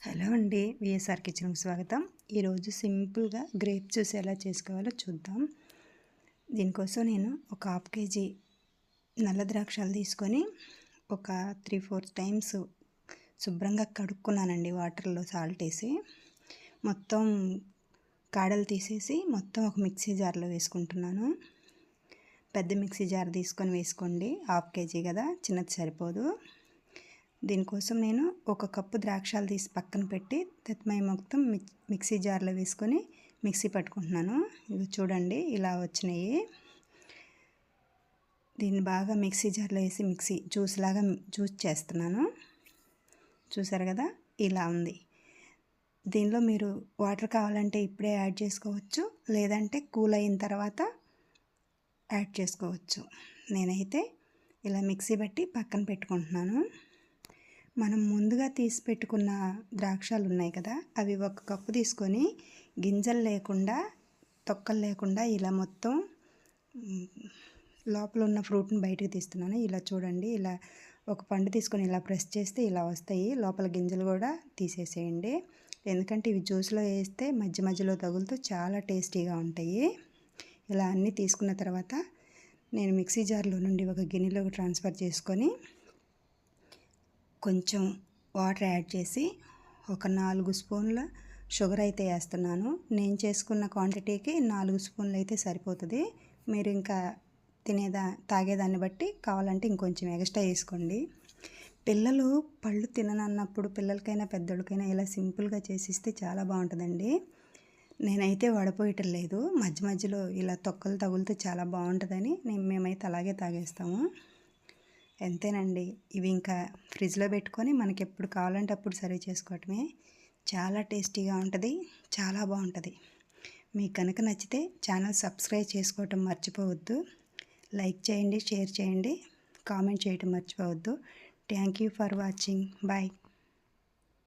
Hello అండి, VSR కిచెన్కి స్వాగతం. ఈరోజు సింపుల్గా గ్రేప్ జ్యూస్ ఎలా చేసుకోవాలో చూద్దాం. దీనికోసం నేను ఒక హాఫ్ కేజీ నల్ల ద్రాక్షాలు తీసుకొని ఒక 3-4 టైమ్స్ శుభ్రంగా కడుక్కున్నానండి. వాటర్లో సాల్ట్ వేసి మొత్తం కాడలు తీసేసి మొత్తం ఒక మిక్సీ జార్లో వేసుకుంటున్నాను. పెద్ద మిక్సీ జార్ తీసుకొని వేసుకోండి, హాఫ్ కేజీ కదా, చిన్నది సరిపోదు. దీనికోసం నేను ఒక కప్పు ద్రాక్షాలు తీసి పక్కన పెట్టి తెత్మయ్య మొత్తం మిక్సీ జార్లో వేసుకొని మిక్సీ పట్టుకుంటున్నాను. ఇవి చూడండి, ఇలా వచ్చినాయి. దీన్ని బాగా మిక్సీ జార్లో వేసి జ్యూస్ చేస్తున్నాను. చూసారు కదా, ఇలా ఉంది. దీనిలో మీరు వాటర్ కావాలంటే ఇప్పుడే యాడ్ చేసుకోవచ్చు, లేదంటే కూల్ అయిన తర్వాత యాడ్ చేసుకోవచ్చు. నేనైతే ఇలా మిక్సీ పట్టి పక్కన పెట్టుకుంటున్నాను. మనం ముందుగా తీసి పెట్టుకున్న ద్రాక్షాలు ఉన్నాయి కదా, అవి ఒక కప్పు తీసుకొని గింజలు లేకుండా, తొక్కలు లేకుండా ఇలా మొత్తం లోపల ఉన్న ఫ్రూట్ని బయటకు తీస్తున్నాను. ఇలా చూడండి, ఇలా ఒక పండు తీసుకొని ఇలా ప్రెస్ చేస్తే ఇలా వస్తాయి. లోపల గింజలు కూడా తీసేసేయండి, ఎందుకంటే ఇవి జ్యూస్లో వేస్తే మధ్య మధ్యలో తగులుతూ చాలా టేస్టీగా ఉంటాయి. ఇలా అన్నీ తీసుకున్న తర్వాత నేను మిక్సీ జార్లో నుండి ఒక గిన్నెలోకి ట్రాన్స్ఫర్ చేసుకొని కొంచెం వాటర్ యాడ్ చేసి ఒక 4 స్పూన్ల షుగర్ అయితే వేస్తున్నాను. నేను చేసుకున్న క్వాంటిటీకి 4 స్పూన్లు అయితే సరిపోతుంది. మీరు ఇంకా తాగేదాన్ని బట్టి కావాలంటే ఇంకొంచెం ఎక్స్ట్రా వేసుకోండి. పిల్లలు పళ్ళు తిననన్నప్పుడు పిల్లలకైనా పెద్దోళ్ళకైనా ఇలా సింపుల్గా చేసిస్తే చాలా బాగుంటుందండి. నేనైతే వడపోయటం లేదు, మధ్య మధ్యలో ఇలా తొక్కలు తగులుతూ చాలా బాగుంటుందని మేమైతే అలాగే తాగేస్తాము. అంతేనండి. ఇవి ఇంకా ఫ్రిడ్జ్లో పెట్టుకొని మనకి ఎప్పుడు కావాలంటే అప్పుడు సర్వ్ చేసుకోవటమే. చాలా టేస్టీగా ఉంటుంది, చాలా బాగుంటుంది. మీకు కనుక నచ్చితే ఛానల్ సబ్స్క్రైబ్ చేసుకోవటం మర్చిపోవద్దు. లైక్ చేయండి, షేర్ చేయండి, కామెంట్ చేయటం మర్చిపోవద్దు. Thank you for watching. Bye.